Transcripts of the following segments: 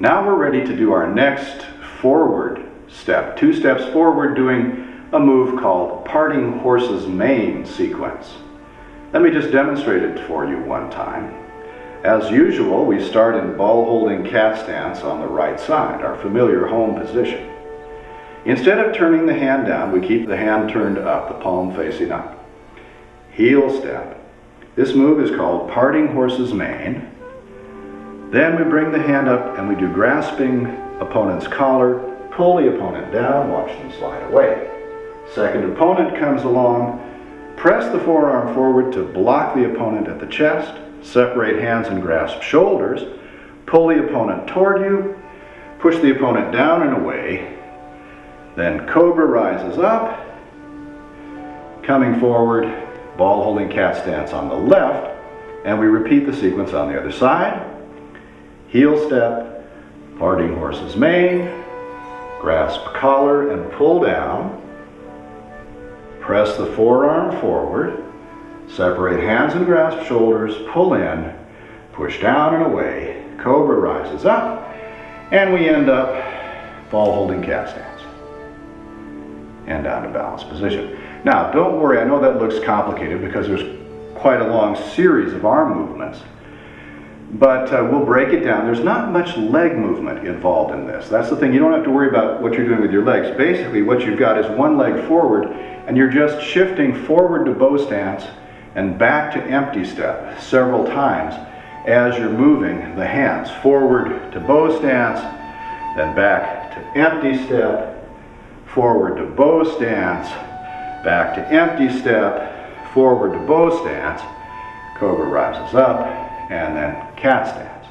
Now we're ready to do our next forward step. 2 steps forward, doing a move called parting horse's mane sequence. Let me just demonstrate it for you one time. As usual, we start in ball holding cat stance on the right side, our familiar home position. Instead of turning the hand down, we keep the hand turned up, the palm facing up. Heel step. This move is called parting horse's mane. Then we bring the hand up and we do grasping opponent's collar, pull the opponent down, watch them slide away. Second opponent comes along, press the forearm forward to block the opponent at the chest, separate hands and grasp shoulders, pull the opponent toward you, push the opponent down and away, then cobra rises up, coming forward, ball holding cat stance on the left, and we repeat the sequence on the other side. Heel step, parting horse's mane, grasp collar and pull down, press the forearm forward, separate hands and grasp shoulders, pull in, push down and away, cobra rises up, and we end up ball holding cat stance and down to balanced position. Now don't worry, I know that looks complicated because there's quite a long series of arm movements. But we'll break it down. There's not much leg movement involved in this. That's the thing. You don't have to worry about what you're doing with your legs. Basically, what you've got is one leg forward, and you're just shifting forward to bow stance and back to empty step several times as you're moving the hands. Forward to bow stance, then back to empty step, forward to bow stance, back to empty step, forward to bow stance, cobra rises up, and then cat stance.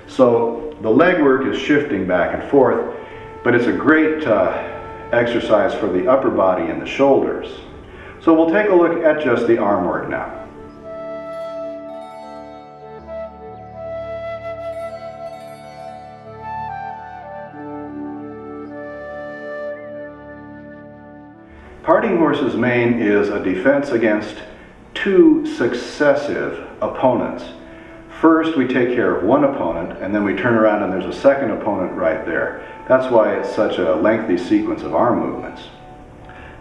So the leg work is shifting back and forth, but it's a great exercise for the upper body and the shoulders. So we'll take a look at just the arm work now. Parting horse's mane is a defense against 2 successive opponents. First, we take care of one opponent, and then we turn around and there's a second opponent right there. That's why it's such a lengthy sequence of arm movements.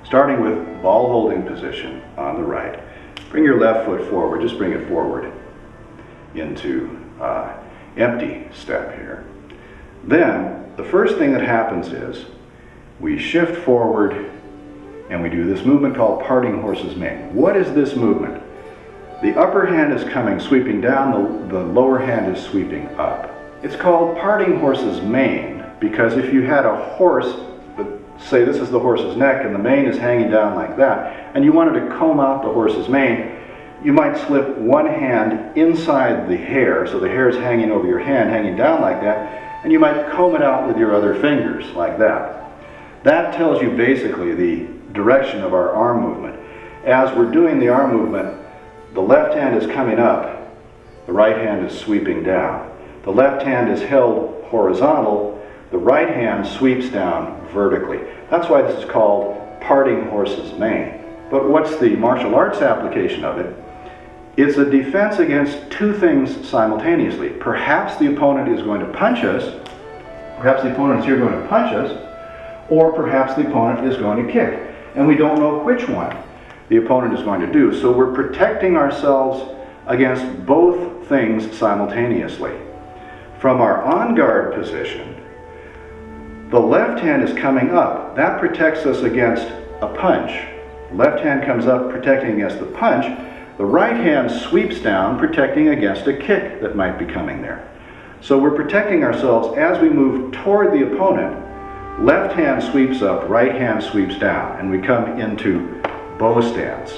Starting with ball holding position on the right. Bring your left foot forward, just bring it forward into empty step here. Then, the first thing that happens is we shift forward and we do this movement called parting horse's mane. What is this movement? The upper hand is coming, sweeping down, the lower hand is sweeping up. It's called parting horse's mane because if you had a horse, say this is the horse's neck and the mane is hanging down like that, and you wanted to comb out the horse's mane, you might slip one hand inside the hair, so the hair is hanging over your hand, hanging down like that, and you might comb it out with your other fingers like that. That tells you basically the direction of our arm movement. As we're doing the arm movement, the left hand is coming up, the right hand is sweeping down. The left hand is held horizontal, the right hand sweeps down vertically. That's why this is called parting horse's mane. But what's the martial arts application of it? It's a defense against 2 things simultaneously. Perhaps the opponent is going to punch us, perhaps the opponent is here going to punch us, or perhaps the opponent is going to kick. And we don't know which one the opponent is going to do. So we're protecting ourselves against both things simultaneously. From our on guard position, the left hand is coming up. That protects us against a punch. Left hand comes up protecting against the punch. The right hand sweeps down protecting against a kick that might be coming there. So we're protecting ourselves as we move toward the opponent. Left hand sweeps up, right hand sweeps down, and we come into bow stance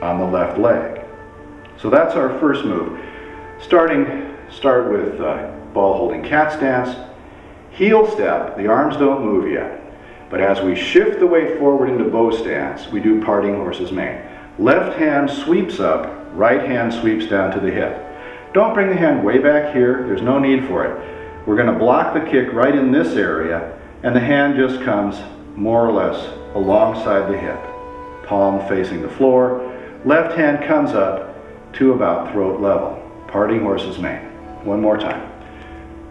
on the left leg. So that's our first move. Start with ball holding cat stance. Heel step, the arms don't move yet. But as we shift the weight forward into bow stance, we do parting horse's mane. Left hand sweeps up, right hand sweeps down to the hip. Don't bring the hand way back here, there's no need for it. We're going to block the kick right in this area, and the hand just comes more or less alongside the hip. Palm facing the floor. Left hand comes up to about throat level. Parting horse's mane. One more time.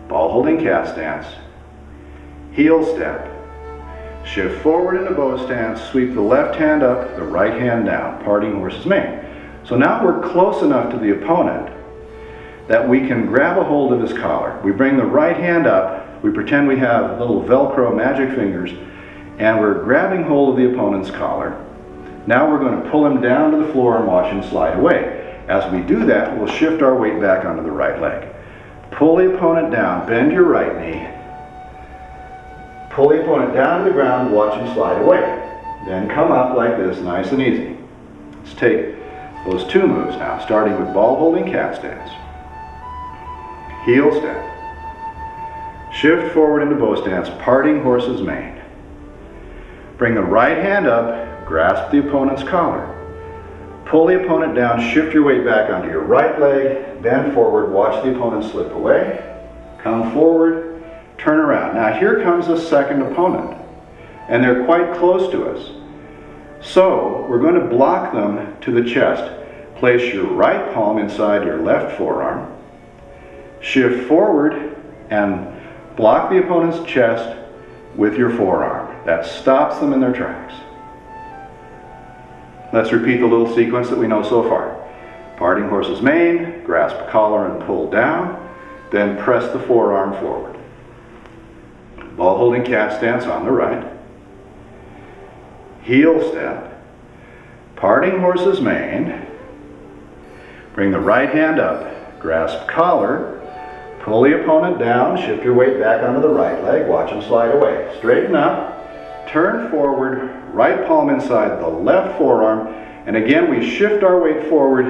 ball holding cat stance, heel step, shift forward into bow stance, sweep the left hand up, the right hand down, parting horse's mane. So now we're close enough to the opponent that we can grab a hold of his collar. We bring the right hand up, we pretend we have little Velcro magic fingers, and we're grabbing hold of the opponent's collar. Now we're going to pull him down to the floor and watch him slide away. As we do that, we'll shift our weight back onto the right leg. Pull the opponent down, bend your right knee, pull the opponent down to the ground, watch him slide away. Then come up like this, nice and easy. Let's take those two moves now, starting with ball holding cat stance. Heel step. Shift forward into bow stance, parting horse's mane. Bring the right hand up, grasp the opponent's collar. Pull the opponent down, shift your weight back onto your right leg, bend forward, watch the opponent slip away, come forward, turn around. Now here comes a second opponent, and they're quite close to us. So we're going to block them to the chest. Place your right palm inside your left forearm, shift forward and block the opponent's chest with your forearm. That stops them in their tracks. Let's repeat the little sequence that we know so far. Parting horse's mane, grasp collar and pull down, then press the forearm forward. Ball holding cat stance on the right. Heel step. Parting horse's mane. Bring the right hand up, grasp collar, pull the opponent down, shift your weight back onto the right leg, watch him slide away. Straighten up, turn forward, right palm inside the left forearm, and again we shift our weight forward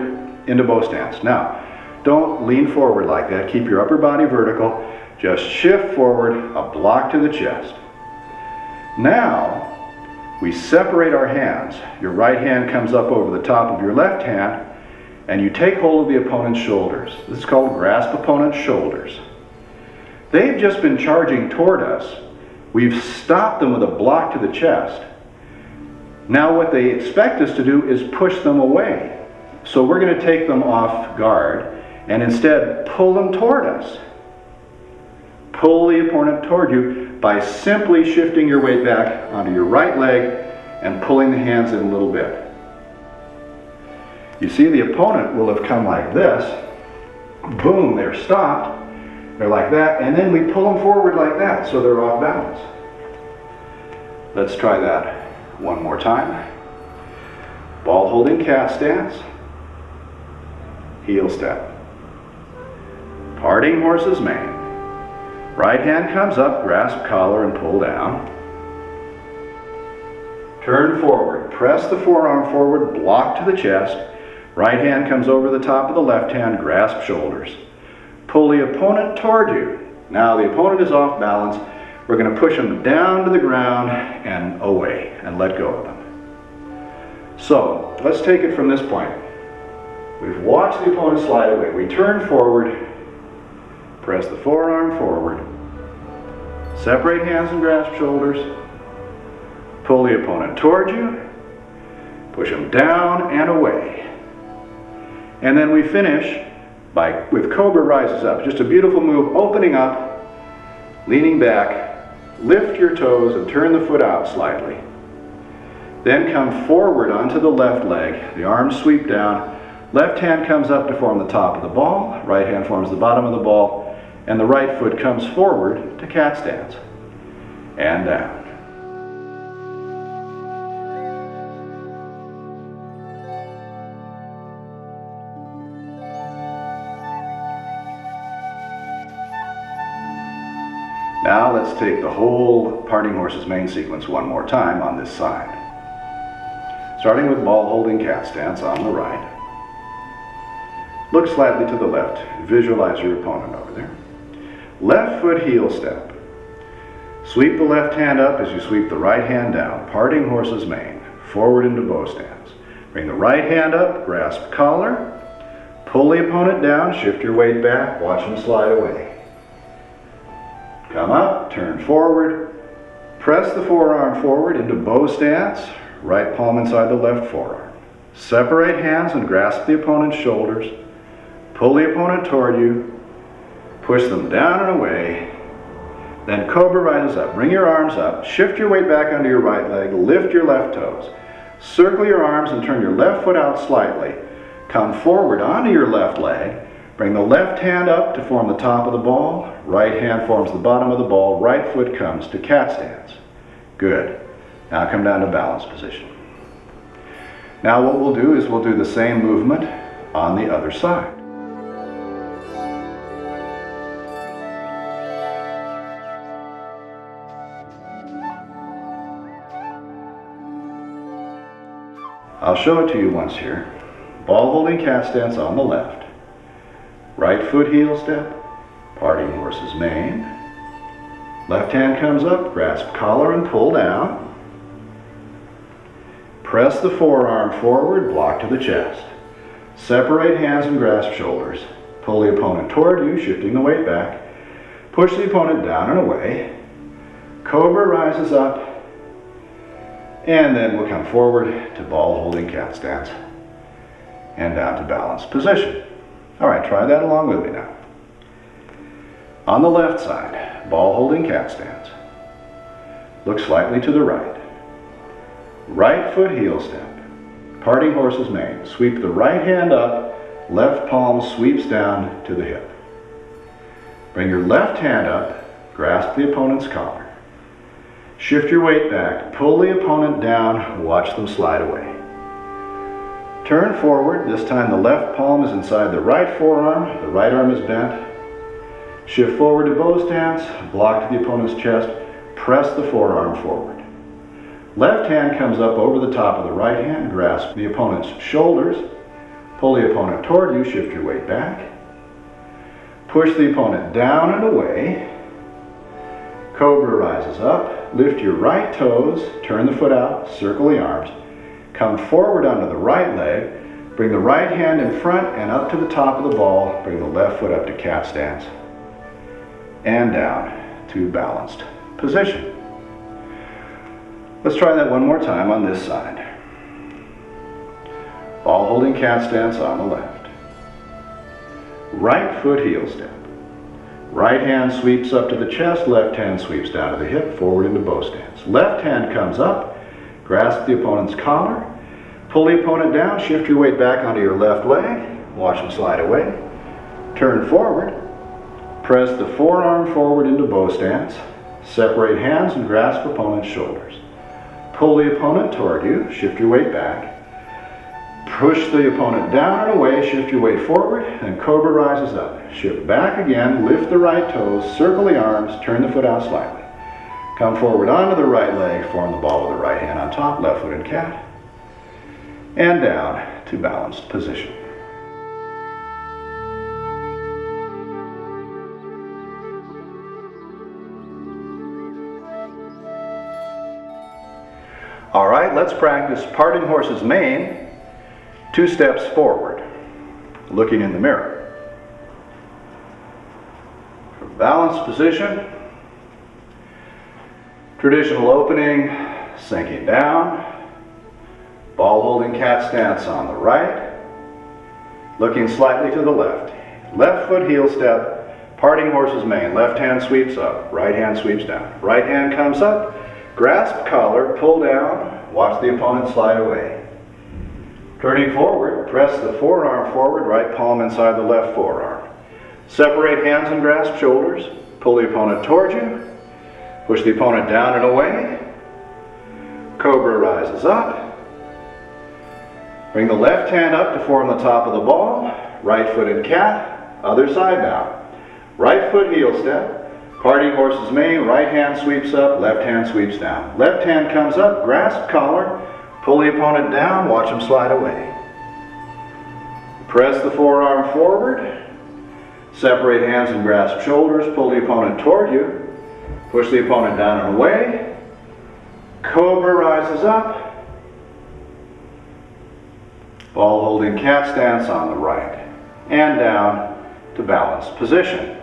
into bow stance. Now, don't lean forward like that, keep your upper body vertical, just shift forward, a block to the chest. Now, we separate our hands. Your right hand comes up over the top of your left hand, and you take hold of the opponent's shoulders. This is called grasp opponent's shoulders. They've just been charging toward us. We've stopped them with a block to the chest. Now what they expect us to do is push them away. So we're going to take them off guard and instead pull them toward us. Pull the opponent toward you by simply shifting your weight back onto your right leg and pulling the hands in a little bit. You see, the opponent will have come like this. Boom, they're stopped. They're like that, and then we pull them forward like that, so they're off balance. Let's try that one more time. Ball holding cat stance. Heel step. Parting horse's mane. Right hand comes up, grasp collar and pull down. Turn forward, press the forearm forward, block to the chest. Right hand comes over the top of the left hand, grasp shoulders. Pull the opponent toward you. Now the opponent is off balance. We're going to push them down to the ground and away and let go of them. So let's take it from this point. We've watched the opponent slide away. We turn forward, press the forearm forward, separate hands and grasp shoulders, pull the opponent toward you, push them down and away. And then we finish with Cobra rises up. Just a beautiful move, opening up, leaning back, lift your toes and turn the foot out slightly. Then come forward onto the left leg, the arms sweep down, left hand comes up to form the top of the ball, right hand forms the bottom of the ball, and the right foot comes forward to cat stance. And down. Now let's take the whole parting horse's mane sequence one more time on this side. Starting with ball holding cat stance on the right. Look slightly to the left. Visualize your opponent over there. Left foot heel step. Sweep the left hand up as you sweep the right hand down. Parting horse's mane. Forward into bow stance. Bring the right hand up, grasp collar. Pull the opponent down, shift your weight back, watch him slide away. Come up, turn forward, press the forearm forward into bow stance, right palm inside the left forearm. Separate hands and grasp the opponent's shoulders. Pull the opponent toward you. Push Push them down and away. Then cobra rises up. Bring your arms up. Shift your weight back onto your right leg. Lift your left toes. Circle your arms and turn your left foot out slightly. Come forward onto your left leg. Bring the left hand up to form the top of the ball. Right hand forms the bottom of the ball. Right foot comes to cat stance. Good. Now come down to balance position. Now what we'll do is we'll do the same movement on the other side. I'll show it to you once here. Ball holding cat stance on the left. Right foot heel step, parting horse's mane. Left hand comes up, grasp collar and pull down. Press the forearm forward, block to the chest. Separate hands and grasp shoulders. Pull the opponent toward you, shifting the weight back. Push the opponent down and away. Cobra rises up. And then we'll come forward to ball holding cat stance and down to balanced position. All right, try that along with me now. On the left side, ball holding cat stance. Look slightly to the right. Right foot heel step. Parting horse's mane. Sweep the right hand up, left palm sweeps down to the hip. Bring your left hand up, grasp the opponent's collar. Shift your weight back, pull the opponent down, watch them slide away. Turn forward, this time the left palm is inside the right forearm, the right arm is bent. Shift forward to bow stance, block to the opponent's chest, press the forearm forward. Left hand comes up over the top of the right hand, grasp the opponent's shoulders, pull the opponent toward you, shift your weight back. Push the opponent down and away. Cobra rises up, lift your right toes, turn the foot out, circle the arms. Come forward onto the right leg, bring the right hand in front and up to the top of the ball, bring the left foot up to cat stance, and down to balanced position. Let's try that one more time on this side. Ball holding cat stance on the left. Right foot heel step. Right hand sweeps up to the chest, left hand sweeps down to the hip, forward into bow stance. Left hand comes up, grasp the opponent's collar, pull the opponent down, shift your weight back onto your left leg, watch them slide away. Turn forward, press the forearm forward into bow stance, separate hands and grasp opponent's shoulders. Pull the opponent toward you, shift your weight back. Push the opponent down and away, shift your weight forward, and cobra rises up. Shift back again, lift the right toes, circle the arms, turn the foot out slightly. Come forward onto the right leg, form the ball with the right hand on top, left foot in cat, and down to balanced position. All right, let's practice parting horse's mane. 2 steps forward, looking in the mirror. For balanced position, traditional opening, sinking down, ball holding cat stance on the right, looking slightly to the left. Left foot heel step, parting horse's mane. Left hand sweeps up, right hand sweeps down. Right hand comes up, grasp collar, pull down, watch the opponent slide away. Turning forward, press the forearm forward, right palm inside the left forearm. Separate hands and grasp shoulders. Pull the opponent toward you. Push the opponent down and away. Cobra rises up. Bring the left hand up to form the top of the ball. Right foot in cat. Other side now. Right foot heel step. Parting horse's mane. Right hand sweeps up. Left hand sweeps down. Left hand comes up. Grasp collar. Pull the opponent down, watch him slide away. Press the forearm forward, separate hands and grasp shoulders, pull the opponent toward you, push the opponent down and away. Cobra rises up, ball holding cat stance on the right, and down to balanced position.